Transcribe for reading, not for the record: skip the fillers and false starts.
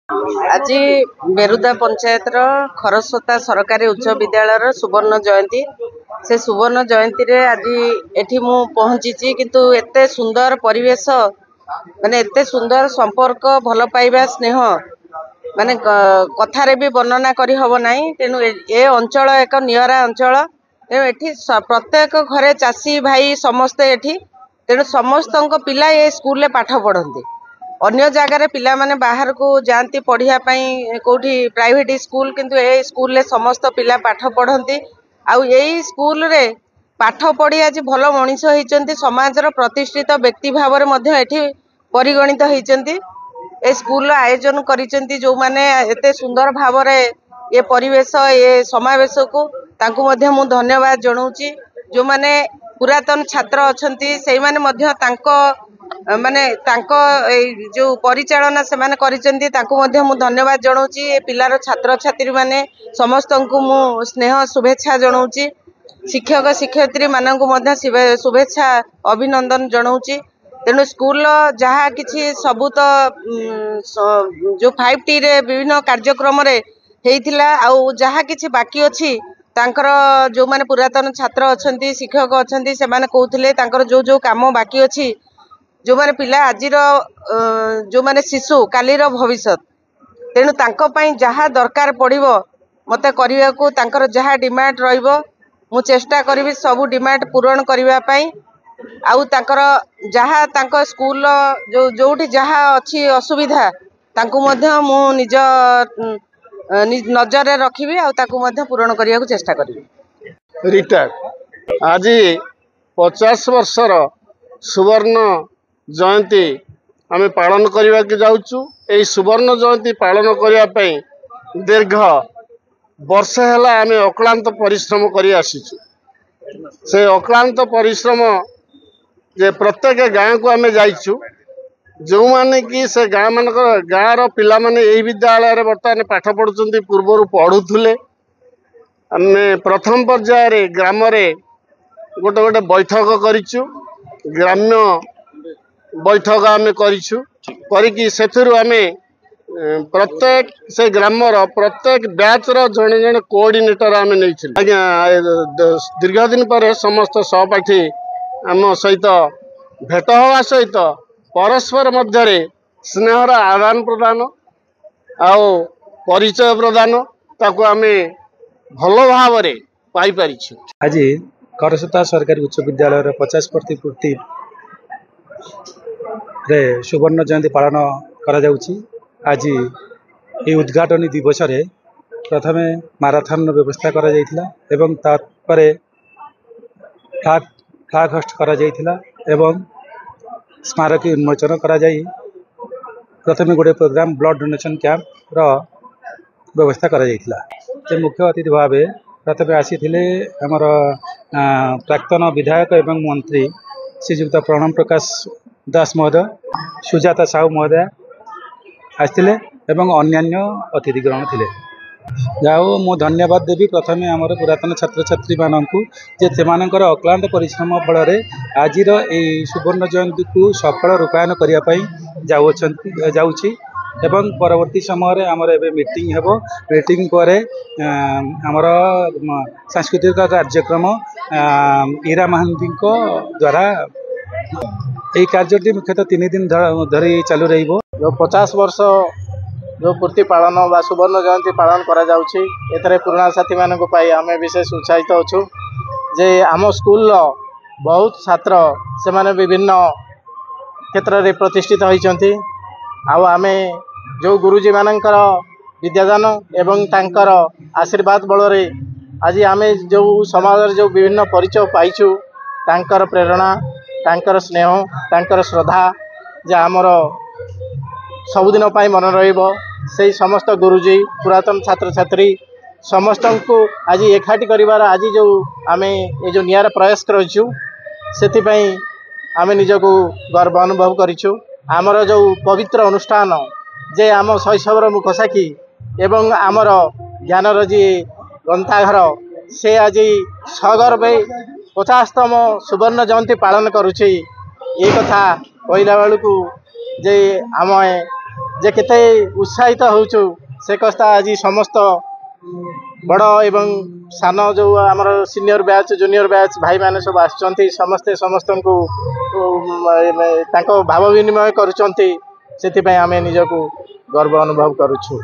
आज बेरुदा पंचायत खरस्वता सरकारी उच्च विद्यालय सुवर्ण जयंती से सुवर्ण जयंती रे आज एठी मु पहुंची किंतु एते सुंदर परिवेश माने एते सुंदर संपर्क भल पाइबा स्नेह माने कथारे भी वर्णना करी हबो नाही। तेनु ए अंचल एक नियरा अंचल तेणु एठी प्रत्येक घरे चाषी भाई समस्ते एठी तेणु समस्त पिला ए स्कूल ले पाठ पढ़ती। अन्य जगार पिला माने बाहर को जाती पढ़िया कौटी प्राइवेट स्कूल किंतु ए स्कूल ले समस्त पिला पाठ पढ़ती। आउ यही स्कूल रे पाठ पढ़ी आज भल मनीष होती समाजर प्रतिष्ठित व्यक्ति भाव में परिगणित होती। ए स्कूल आयोजन करिसेंती जो माने एते सुंदर भाव रे ये परिवेश ये समावेश को तांको मध्य मु धन्यवाद जनाऊँची। जो माने पुरातन छात्र अछंती सेई माने मध्य तांको माने तांको जो परिचालना से माने करिसेंती तांको मध्य मु धन्यवाद जनाऊँची। ए पिलार छात्र छात्री माने समस्त को मु स्नेह शुभेच्छा जनाऊँची। शिक्षक शिक्षयित्री मानक मध्य शुभेच्छा अभिनंदन जनाऊँची। तेणु स्कूल जहाँ किसी सबू तो जो 5T रे विभिन्न कार्यक्रम रे हेइथिला आउ जहाँ किसी बाकी अच्छी तांकर जो माने पुरातन छात्र अछंती शिक्षक अछंती से माने कहउथिले तांकर जो जो काम बाकी अच्छी जो माने पिला आजिर जो माने शिशु कालीर भविष्य तेणु तांको पई जहाँ दरकार पड़िबो मते करिया को तांकर जहाँ डिमांड रहिबो मु चेष्टा करिवि सब डिमांड पूरण करिवा पई। आउ तांकर जहाँ तांको स्कूल जो जोठी जहाँ अच्छी असुविधा तांको मध्य मु निज नजर रखिबि आउ ताको मध्य पूरण करिया को चेष्टा करिवि। रिटायर आज 50 वर्षर सुवर्ण जयंती आमे पालन करने के जाऊँ। यही सुवर्ण जयंती पालन करने दीर्घ वर्ष है आमे अक्लांत परिश्रम करी आसीचु। से अक्लांत परिश्रम जे प्रत्येक गाँ को आमे जाइचु जो माने कि से गाँ मान गाँव पिला माने यही विद्यालय बर्तमान पाठ पढ़ुचंती पूर्वर पढ़ुले। आमे प्रथम पर्यायर ग्राम रे गोटे गोटे बैठक करिचु ग्राम्य बैठक आमे करिचु करिकी सेथुरु आमे प्रत्येक से ग्रामर प्रत्येक बैच रो जने जने कोऑर्डिनेटर आमे नैथिलु। आज्ञा दीर्घ दिन पर समस्त सहपाठी आम सहित भेट हवा सहित परस्पर मध्य स्नेहर आदान प्रदान आउ परिचय प्रदान ताकू आमे भल भाव पाई परिछु। आज खरस्वता सरकारी उच्च विद्यालय 50 प्रतिपूर्ति रे सुवर्ण जयंती पालन करा जाउची। आज ये उद्घाटन दिवस रे प्रथमे माराथन व्यवस्था करा जाइथिला एवं तापरे फ्लाग होस्ट करा जाइथिला एवं स्मारकी उन्मोचन करा जाई प्रथमे गोटे प्रोग्राम ब्लड डोनेशन कैंप रो व्यवस्था करा जाइथिला। जे मुख्य अतिथि भावे प्रथमे आसीथिले हमर प्राक्तन विधायक एवं मंत्री श्रीयुक्त प्रणम प्रकाश दास महोदय सुजाता साहू महोदय आसथिले एवं अन्यान्य अतिथिगण थिले। जाओ मु धन्यवाद देवी प्रथमे आमर पुरातन छात्र छात्री मानकु जे सेमानकर अक्लांत परिश्रम फल आज सुवर्ण जयंती को सफल रूपायन करने जाऊँगी एवं परवर्ती समय आमर एवं मीटिंग हेबो मीटिंग पर आमर सांस्कृतिक कार्यक्रम ईरा महांती द्वारा यही कार्य मुख्यतः 3 दिन धरी चालू रहिबो। जो 50 वर्ष जो पूर्ति पालन बा सुवर्ण जयंती पालन करा जाउछि एथरे पुराना साथी मानक पाई आमे विशेष उत्साहित अछु जे आम स्कूल बहुत छात्र से माने विभिन्न क्षेत्र रे प्रतिष्ठित होइचंती। आउ आमे जो गुरुजी मानकर विद्यादान एवं तांकर आशीर्वाद बल रे आज आमे जो समाज जो विभिन्न परिचय पाइछु तांकर प्रेरणा तांकर स्नेह तांकर श्रद्धा जे आमर सबुदिन मन रहिबो। से समस्त गुरुजी पुरातन छात्र छात्री समस्त को आज एकाठी करिवार आज जो आमे ये जो नियार प्रयास करिछु सेति पई आमे निजको गर्व अनुभव करिछु। आमर जो पवित्र अनुष्ठान जे आम शैशवर मुखसाखी एवं आमर ज्ञानर जी ग्रंथाघर से आज सगर्वे 50तम सुवर्ण जयंती पालन करुछि। ये कथा कहला बेलू जे आम जे केते उत्साहित होउछु से कथा आज समस्त बड़ एवं सान जो आमर सीनियर बैच जूनियर बैच भाई मैंने सब आसचंती समस्ते समस्त को भाव विनिमय करुचंती से आमे निजको गर्व अनुभव करुछु।